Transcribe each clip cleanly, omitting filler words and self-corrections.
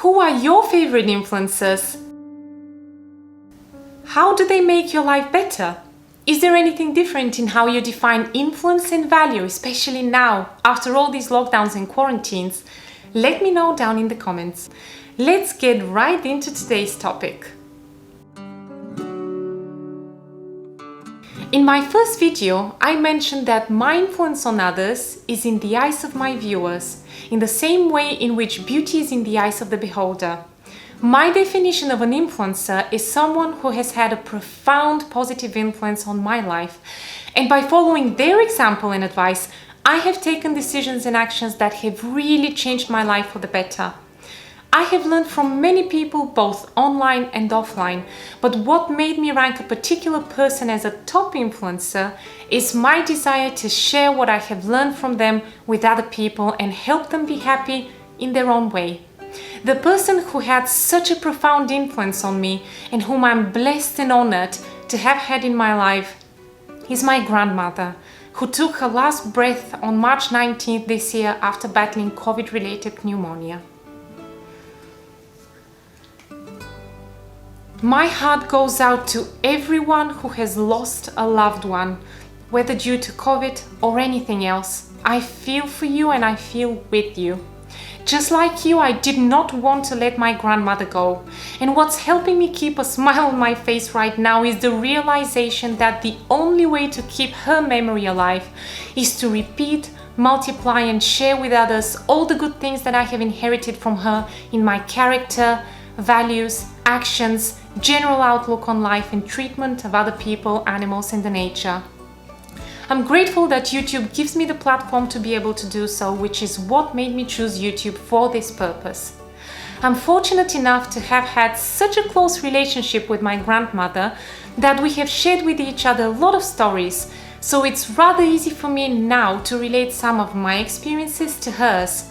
Who are your favorite influencers? How do they make your life better? Is there anything different in how you define influence and value, especially now, after all these lockdowns and quarantines? Let me know down in the comments. Let's get right into today's topic. In my first video, I mentioned that my influence on others is in the eyes of my viewers, in the same way in which beauty is in the eyes of the beholder. My definition of an influencer is someone who has had a profound positive influence on my life, and by following their example and advice, I have taken decisions and actions that have really changed my life for the better. I have learned from many people, both online and offline, but what made me rank a particular person as a top influencer is my desire to share what I have learned from them with other people and help them be happy in their own way. The person who had such a profound influence on me and whom I'm blessed and honored to have had in my life is my grandmother, who took her last breath on March 19th this year after battling COVID-related pneumonia. My heart goes out to everyone who has lost a loved one, whether due to COVID or anything else. I feel for you and I feel with you. Just like you, I did not want to let my grandmother go. And what's helping me keep a smile on my face right now is the realization that the only way to keep her memory alive is to repeat, multiply and share with others all the good things that I have inherited from her in my character, values, actions, general outlook on life and treatment of other people, animals and the nature. I'm grateful that YouTube gives me the platform to be able to do so, which is what made me choose YouTube for this purpose. I'm fortunate enough to have had such a close relationship with my grandmother that we have shared with each other a lot of stories, so it's rather easy for me now to relate some of my experiences to hers.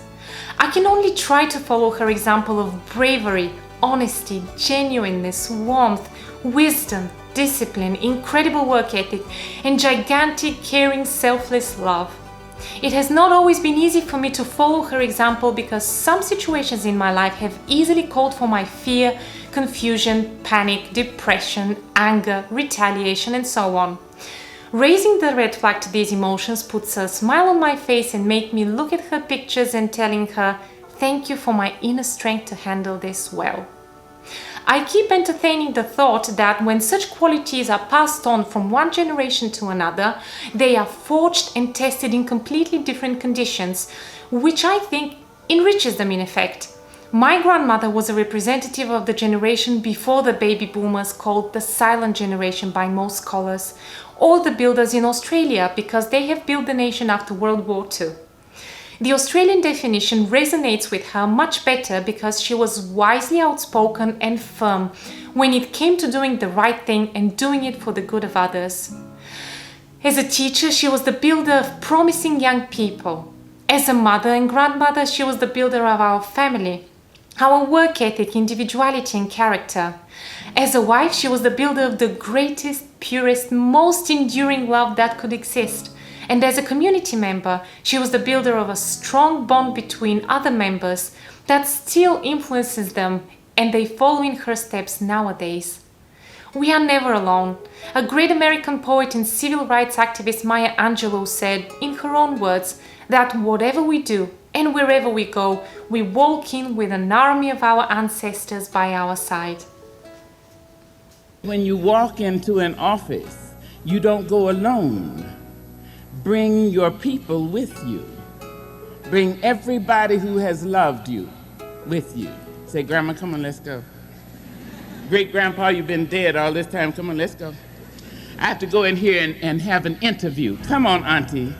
I can only try to follow her example of bravery, honesty, genuineness, warmth, wisdom, discipline, incredible work ethic, and gigantic, caring, selfless love. It has not always been easy for me to follow her example because some situations in my life have easily called for my fear, confusion, panic, depression, anger, retaliation, and so on. Raising the red flag to these emotions puts a smile on my face and makes me look at her pictures and telling her, "Thank you for my inner strength to handle this well." I keep entertaining the thought that when such qualities are passed on from one generation to another, they are forged and tested in completely different conditions, which I think enriches them in effect. My grandmother was a representative of the generation before the baby boomers, called the silent generation by most scholars, or the builders in Australia because they have built the nation after World War II. The Australian definition resonates with her much better because she was wisely outspoken and firm when it came to doing the right thing and doing it for the good of others. As a teacher, she was the builder of promising young people. As a mother and grandmother, she was the builder of our family, our work ethic, individuality and character. As a wife, she was the builder of the greatest, purest, most enduring love that could exist. And as a community member, she was the builder of a strong bond between other members that still influences them, and they follow in her steps nowadays. We are never alone. A great American poet and civil rights activist, Maya Angelou, said, in her own words, that whatever we do and wherever we go, we walk in with an army of our ancestors by our side. When you walk into an office, you don't go alone. Bring your people with you. Bring everybody who has loved you with you. Say, Grandma, come on, let's go. Great-grandpa, you've been dead all this time. Come on, let's go. I have to go in here and have an interview. Come on, Auntie.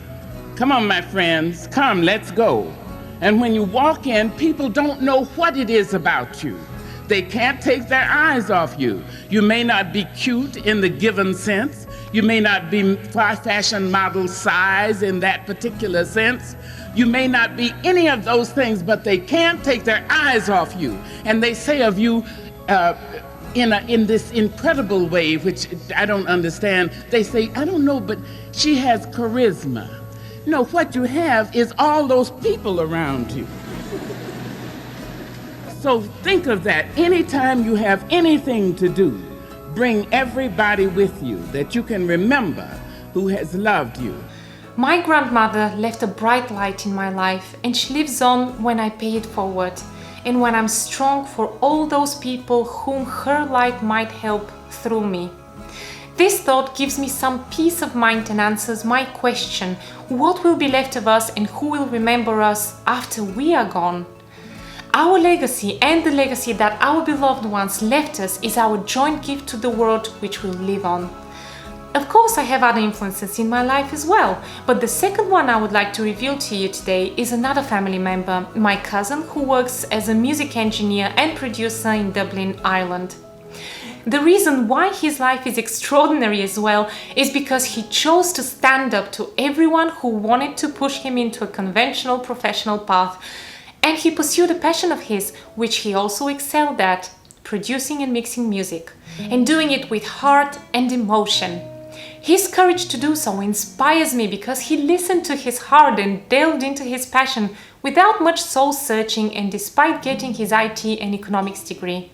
Come on, my friends. Come, let's go. And when you walk in, people don't know what it is about you. They can't take their eyes off you. You may not be cute in the given sense. You may not be fashion model size in that particular sense. You may not be any of those things, but they can't take their eyes off you. And they say of you in this incredible way, which I don't understand. They say, I don't know, but she has charisma. No, what you have is all those people around you. So think of that. Anytime you have anything to do, bring everybody with you that you can remember who has loved you. My grandmother left a bright light in my life, and she lives on when I pay it forward, and when I'm strong for all those people whom her light might help through me. This thought gives me some peace of mind and answers my question: what will be left of us and who will remember us after we are gone? Our legacy and the legacy that our beloved ones left us is our joint gift to the world which will live on. Of course, I have other influences in my life as well, but the second one I would like to reveal to you today is another family member, my cousin, who works as a music engineer and producer in Dublin, Ireland. The reason why his life is extraordinary as well is because he chose to stand up to everyone who wanted to push him into a conventional professional path, and he pursued a passion of his, which he also excelled at, producing and mixing music, and doing it with heart and emotion. His courage to do so inspires me because he listened to his heart and delved into his passion without much soul searching, and despite getting his IT and economics degree.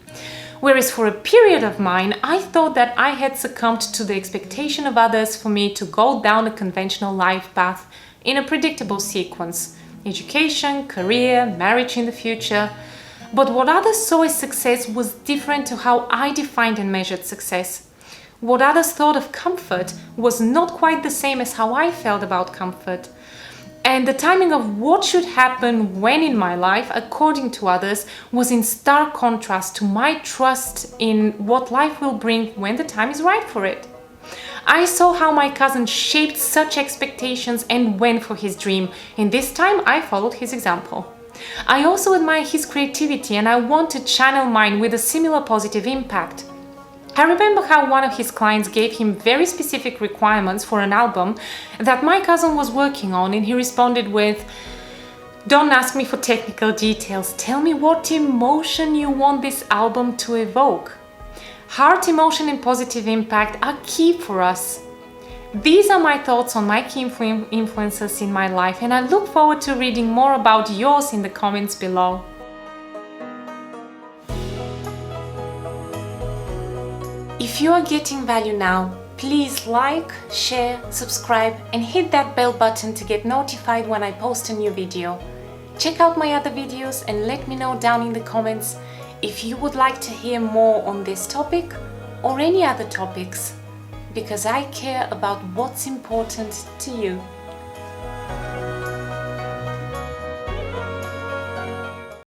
Whereas for a period of mine, I thought that I had succumbed to the expectation of others for me to go down a conventional life path in a predictable sequence: education, career, marriage in the future. But what others saw as success was different to how I defined and measured success. What others thought of comfort was not quite the same as how I felt about comfort. And the timing of what should happen when in my life, according to others, was in stark contrast to my trust in what life will bring when the time is right for it. I saw how my cousin shaped such expectations and went for his dream, and this time I followed his example. I also admire his creativity, and I want to channel mine with a similar positive impact. I remember how one of his clients gave him very specific requirements for an album that my cousin was working on, and he responded with, "Don't ask me for technical details, tell me what emotion you want this album to evoke." Heart, emotion and positive impact are key for us. These are my thoughts on my key influences in my life, and I look forward to reading more about yours in the comments below. If you are getting value now, please like, share, subscribe and hit that bell button to get notified when I post a new video. Check out my other videos and let me know down in the comments if you would like to hear more on this topic or any other topics, because I care about what's important to you.